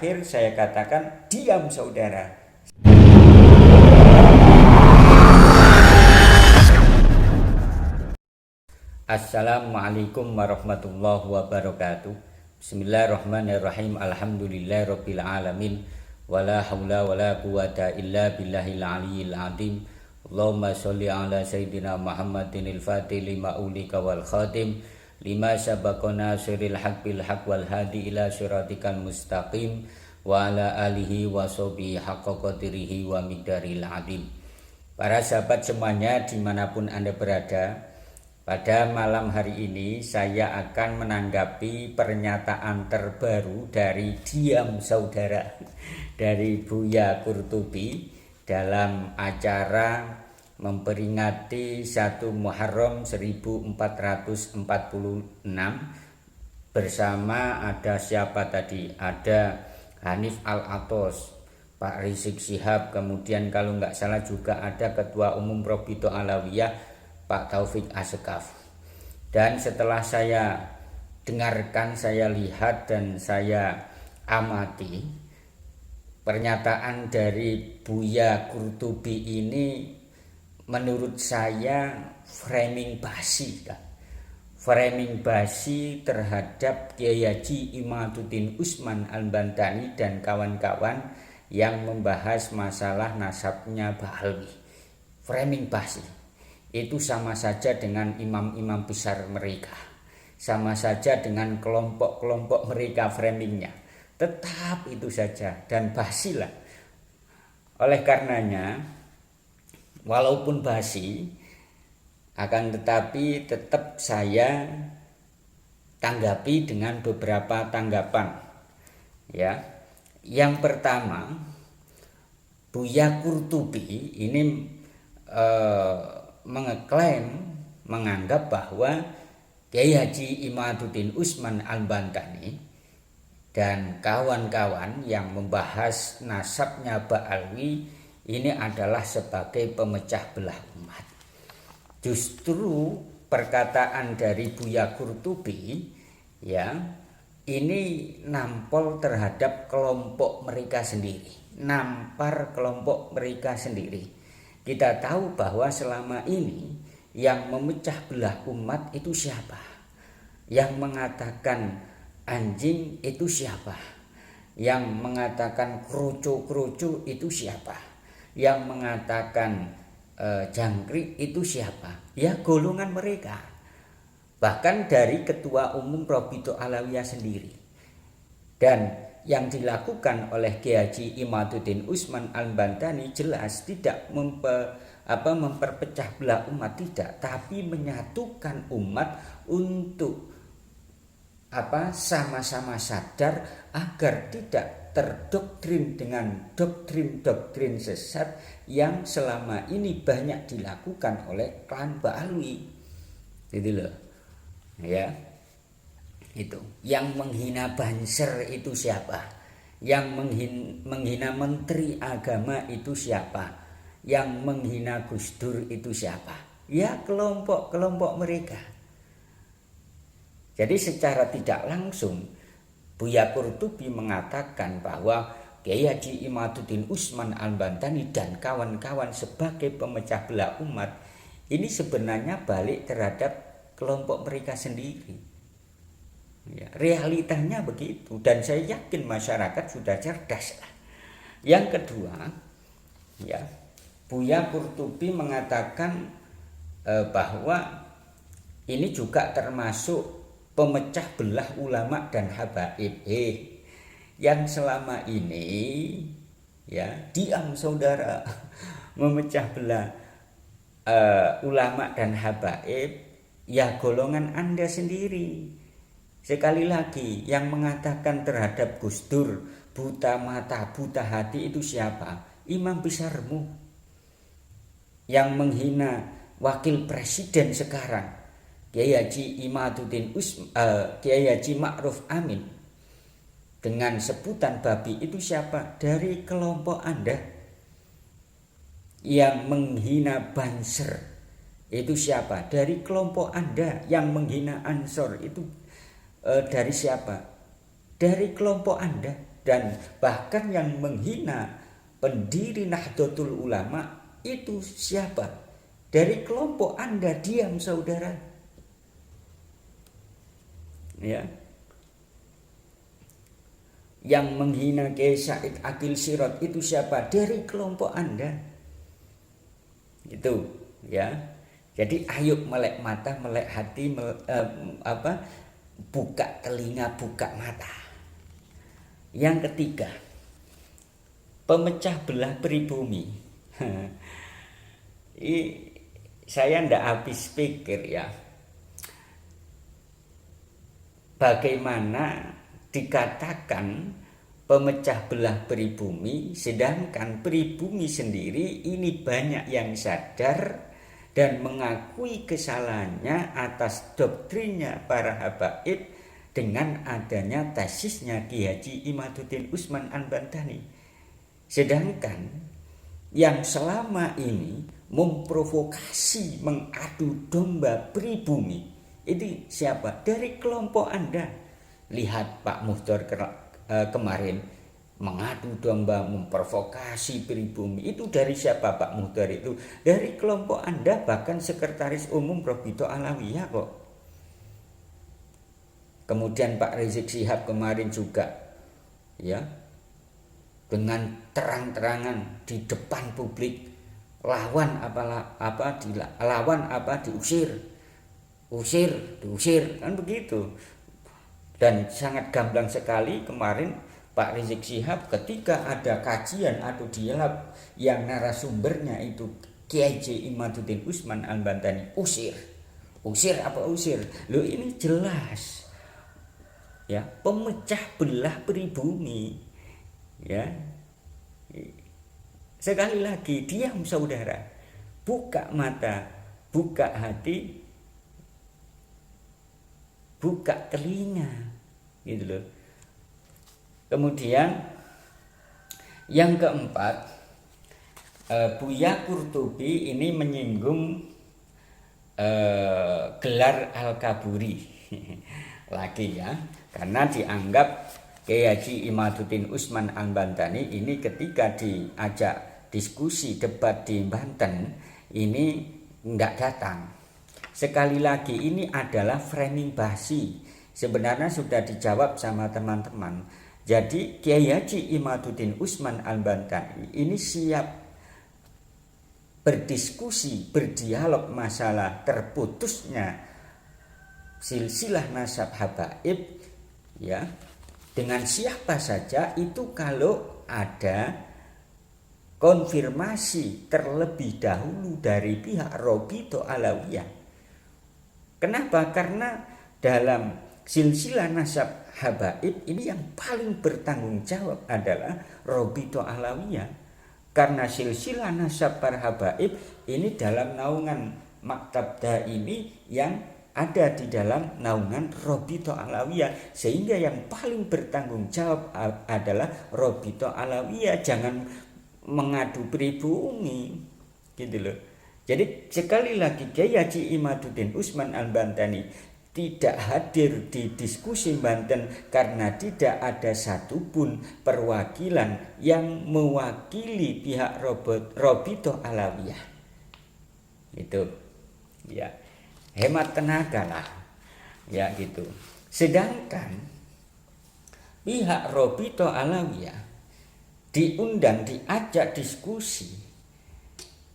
terakhir saya katakan diam saudara. Assalamualaikum warahmatullahi wabarakatuh. Bismillahirrahmanirrahim. Alhamdulillahirabbil alamin. Wala haula wala quwata illa billahil aliyil azim. Allahumma sholli ala sayyidina Muhammadin al-fatih lima ulika wal khatim lima sabaqana siril haq bil haq wal hadi ila siratikal mustaqim wa ala alihi wa sahbihi haqqa qadrihi wa miqdaril azim. Para sahabat semuanya dimanapun Anda berada, pada malam hari ini saya akan menanggapi pernyataan terbaru dari Diam Saudara dari Buya Qurtubi dalam acara memperingati 1 Muharram 1446 bersama ada siapa tadi? Ada Hanif Al-Atos, Pak Rizik Syihab, kemudian kalau nggak salah juga ada Ketua Umum Robito Alawiyah Pak Taufik Assekaf. Dan setelah saya dengarkan, saya lihat dan saya amati pernyataan dari Buya Qurtubi ini, menurut saya framing basi, framing basi terhadap Kiai Haji Imaduddin Usman Al-Bantani dan kawan-kawan yang membahas masalah nasabnya Ba'alwi. Framing basi itu sama saja dengan imam-imam besar mereka, sama saja dengan kelompok-kelompok mereka framingnya, tetap itu saja dan basilah. Oleh karenanya, walaupun basi, akan tetapi tetap saya tanggapi dengan beberapa tanggapan. Ya, yang pertama, Buya Qurtubi ini menganggap bahwa Kiai Haji Imaduddin Usman Al-Bantani dan kawan-kawan yang membahas nasabnya Ba'alwi ini adalah sebagai pemecah belah umat. Justru perkataan dari Buya Qurtubi ya, ini nampol terhadap kelompok mereka sendiri, nampar kelompok mereka sendiri. Kita tahu bahwa selama ini yang memecah belah umat itu siapa? Yang mengatakan anjing itu siapa? Yang mengatakan kerucu-kerucu itu siapa? Yang mengatakan jangkrik itu siapa? Ya, golongan mereka. Bahkan dari Ketua Umum Robito Alawiyah sendiri. Dan yang dilakukan oleh Kiai Haji Imaduddin Usman Al-Bantani jelas tidak memperpecah belah umat, tidak, tapi menyatukan umat untuk sama-sama sadar agar tidak terdoktrin dengan doktrin-doktrin sesat yang selama ini banyak dilakukan oleh klan Ba'alwi. Gitu loh. Ya. Itu yang menghina Banser itu siapa? Yang menghina Menteri Agama itu siapa? Yang menghina Gus Dur itu siapa? Ya, kelompok-kelompok mereka. Jadi secara tidak langsung Buya Qurtubi mengatakan bahwa Kiai Haji Imaduddin Usman Al-Bantani dan kawan-kawan sebagai pemecah belah umat ini sebenarnya balik terhadap kelompok mereka sendiri. Ya, realitanya begitu, dan saya yakin masyarakat sudah cerdas lah. Yang kedua, ya, Buya Qurtubi mengatakan bahwa ini juga termasuk pemecah belah ulama dan habaib yang selama ini ya diam saudara memecah belah ulama dan habaib, ya golongan Anda sendiri. Sekali lagi, yang mengatakan terhadap Gus Dur buta mata, buta hati itu siapa? Imam besarmu. Yang menghina wakil presiden sekarang, Kiai Haji Imaduddin Kiai Haji Ma'ruf Amin dengan sebutan babi itu siapa? Dari kelompok Anda. Yang menghina Banser itu siapa? Dari kelompok Anda. Yang menghina Ansor itu dari siapa? Dari kelompok Anda. dan bahkan yang menghina pendiri Nahdlatul Ulama itu siapa? Dari kelompok Anda, diam saudara. Ya. Yang menghina Kiai Said Akil Sirot itu siapa? Dari kelompok Anda. Itu, ya. Jadi ayo melek mata, melek hati, buka telinga, buka mata. Yang ketiga, pemecah belah pribumi. Saya ndak habis pikir ya. Bagaimana dikatakan pemecah belah pribumi, sedangkan pribumi sendiri ini banyak yang sadar dan mengakui kesalahannya atas doktrinnya para habaib dengan adanya tesisnya Ki Haji Imaduddin Usman Al-Bantani. Sedangkan yang selama ini memprovokasi, mengadu domba pribumi, ini siapa? Dari kelompok Anda. Lihat Pak Muhdar kemarin mengadu domba, memprovokasi pribumi. Itu dari siapa Pak Muhdar itu? Dari kelompok Anda, bahkan Sekretaris Umum Robito Alawiyah kok. Kemudian Pak Rizik Syihab kemarin juga, ya, dengan terang-terangan di depan publik, lawan diusir, kan begitu. Dan sangat gamblang sekali kemarin Pak Rizik Syihab ketika ada kajian atau dialog yang narasumbernya itu Kiai Haji Imaduddin Usman Al-Bantani, usir apa usir? Loh, ini jelas ya, pemecah belah pribumi. Ya, sekali lagi, diam saudara, buka mata, buka hati, buka telinga, gitu loh. Kemudian yang keempat, Buya Qurtubi ini menyinggung gelar Al-Kaburi lagi ya, karena dianggap Kiai Haji Imaduddin Usman Al-Bantani ini ketika diajak diskusi debat di Banten ini enggak datang. Sekali lagi, ini adalah framing basi. Sebenarnya sudah dijawab sama teman-teman. Jadi Kiai Haji Imaduddin Usman Al-Bantani ini siap berdiskusi, berdialog masalah terputusnya silsilah nasab habaib, ya, dengan siapa saja itu kalau ada konfirmasi terlebih dahulu dari pihak Robito Alawiyah. Kenapa? Karena dalam silsilah nasab habaib ini yang paling bertanggung jawab adalah Robito Alawiyah. Karena silsilah nasab para habaib ini dalam naungan Maktab Daimi yang ada di dalam naungan Robito Alawiyah, sehingga yang paling bertanggung jawab adalah Robito Alawiyah. Jangan mengadu pribumi, gitu loh. Jadi sekali lagi, Kiai Haji Imaduddin Usman Al-Bantani tidak hadir di diskusi Banten karena tidak ada satupun perwakilan yang mewakili pihak Robito Alawiyah. Itu, ya, hemat tenaga lah, ya gitu. Sedangkan pihak Robito Alawiyah diundang, diajak diskusi,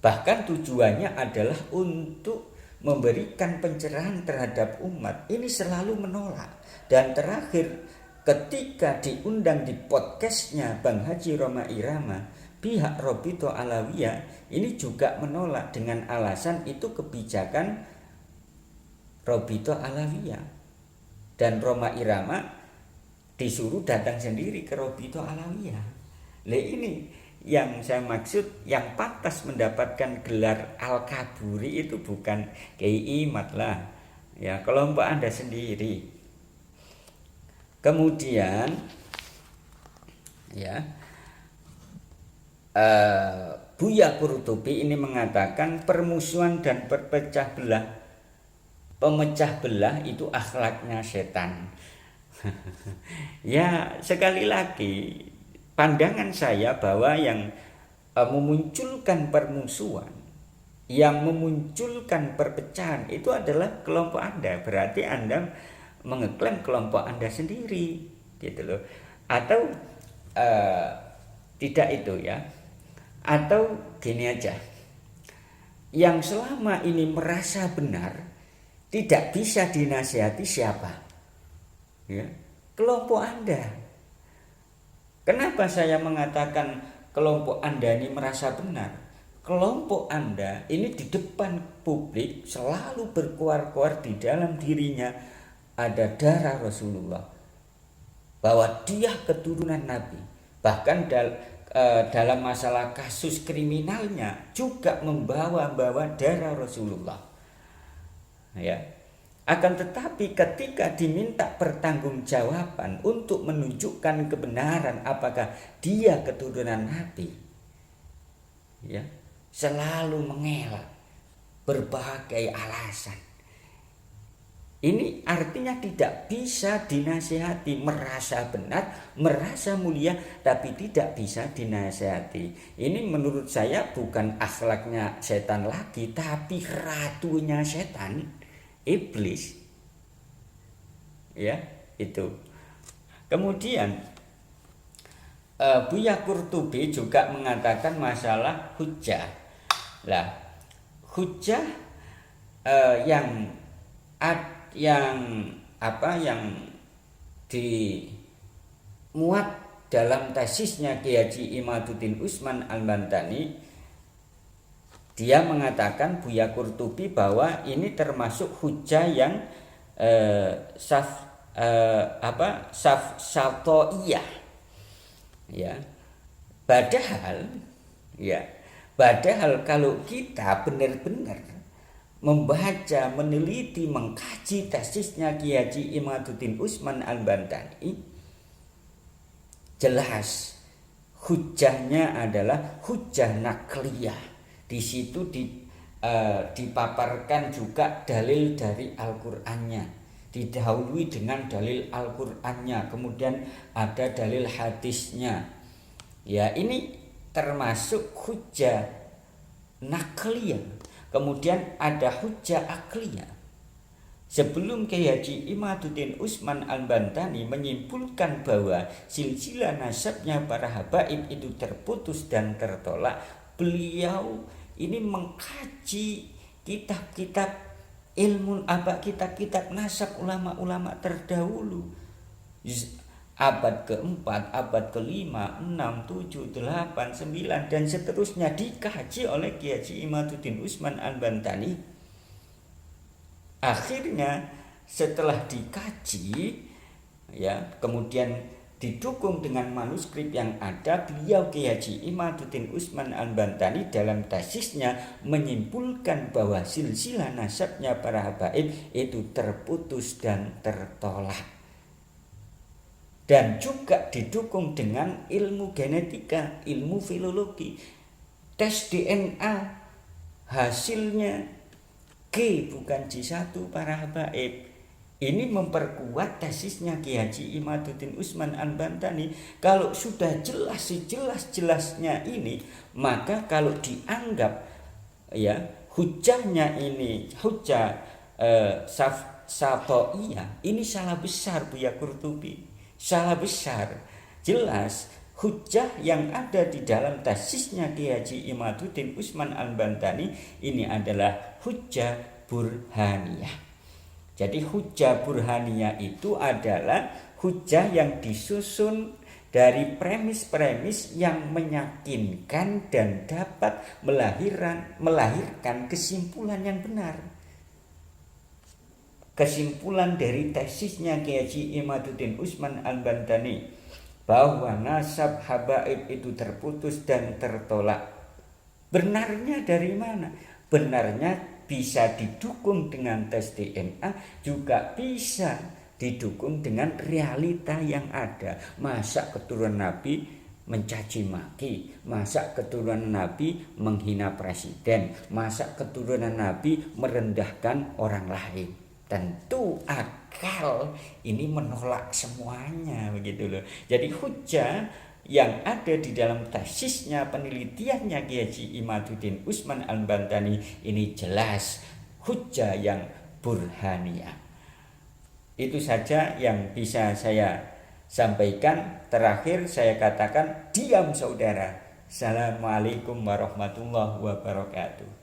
bahkan tujuannya adalah untuk memberikan pencerahan terhadap umat, ini selalu menolak. Dan terakhir ketika diundang di podcastnya Bang Haji Roma Irama, pihak Robito Alawiyah ini juga menolak dengan alasan itu kebijakan Robito Alawiyah, dan Roma Irama disuruh datang sendiri ke Robito Alawiyah. Ini yang saya maksud, yang pantas mendapatkan gelar Al-Kaburi itu bukan Kiai Imad lah, ya, kelompok Anda sendiri. Kemudian ya, Buya Qurtubi ini mengatakan permusuhan dan pemecah belah itu akhlaknya setan. Ya, sekali lagi pandangan saya bahwa yang memunculkan permusuhan, yang memunculkan perpecahan itu adalah kelompok Anda. Berarti Anda mengeklaim kelompok Anda sendiri, gitu loh. Atau tidak itu ya. Atau gini aja. Yang selama ini merasa benar tidak bisa dinasihati siapa? Ya, kelompok Anda. Kenapa saya mengatakan kelompok Anda ini merasa benar? Kelompok Anda ini di depan publik selalu berkuar-kuar di dalam dirinya ada darah Rasulullah, bahwa dia keturunan Nabi. Bahkan dalam masalah kasus kriminalnya juga membawa darah Rasulullah. Ya. Akan tetapi ketika diminta pertanggungjawaban untuk menunjukkan kebenaran apakah dia keturunan Nabi, ya, selalu mengelak berbagai alasan. Ini artinya tidak bisa dinasihati, merasa benar, merasa mulia, tapi tidak bisa dinasihati. Ini menurut saya bukan akhlaknya setan lagi, tapi ratunya setan. Iblis, ya itu. Kemudian Buya Qurtubi juga mengatakan masalah hujjah. Lah, hujjah yang dimuat dalam tesisnya Kiai Haji Imaduddin Usman Al-Bantani, dia mengatakan Buya Qurtubi bahwa ini termasuk hujjah yang syaftoiyah. Ya. Padahal kalau kita benar-benar membaca, meneliti, mengkaji tesisnya Kiai Haji Imaduddin Usman Al-Bantani, jelas hujjahnya adalah hujjah nakliyah. Di situ dipaparkan juga dalil dari Al-Qur'annya, didahului dengan dalil Al-Qur'annya, kemudian ada dalil hadisnya. Ya, ini termasuk hujjah nakliyah. Kemudian ada hujjah akliyah. Sebelum Kiai Haji Imaduddin Usman Al-Bantani menyimpulkan bahwa silsilah nasabnya para habaib itu terputus dan tertolak, beliau ini mengkaji kitab-kitab ilmu, kitab-kitab nasab ulama-ulama terdahulu, abad keempat, abad kelima, 6, 7, 8, 9 dan seterusnya, dikaji oleh Kiai Haji Imaduddin Usman Al-Bantani. Akhirnya setelah dikaji, ya, kemudian didukung dengan manuskrip yang ada, beliau Kiai Haji Imaduddin Usman Al-Bantani dalam tesisnya menyimpulkan bahwa silsilah nasabnya para habaib itu terputus dan tertolak. Dan juga didukung dengan ilmu genetika, ilmu filologi. Tes DNA hasilnya G bukan G1 para habaib. Ini memperkuat tesisnya Kiai Haji Imaduddin Usman Al-Bantani. Kalau sudah jelas sejelas-jelasnya ini, maka kalau dianggap ya hujahnya ini hujah syaftoiyah, ini salah besar Buya Qurtubi. Salah besar. Jelas hujah yang ada di dalam tesisnya Kiai Haji Imaduddin Usman Al-Bantani ini adalah hujah burhaniyah. Jadi hujjah burhaniyah itu adalah hujjah yang disusun dari premis-premis yang meyakinkan dan dapat melahirkan kesimpulan yang benar. Kesimpulan dari tesisnya Kiai Haji Imaduddin Usman Al-Bantani bahwa nasab habaib itu terputus dan tertolak. Benarnya dari mana? Benarnya bisa didukung dengan tes DNA, juga bisa didukung dengan realita yang ada. Masa keturunan Nabi mencaci maki, masa keturunan Nabi menghina presiden, masa keturunan Nabi merendahkan orang lain. tentu akal ini menolak semuanya begitu loh. Jadi hujjah yang ada di dalam tesisnya, penelitiannya Kiai Haji Imaduddin Utsman Al-Bantani ini jelas hujjah yang burhaniyah. Itu saja yang bisa saya sampaikan. Terakhir saya katakan, diam saudara. Assalamualaikum warahmatullahi wabarakatuh.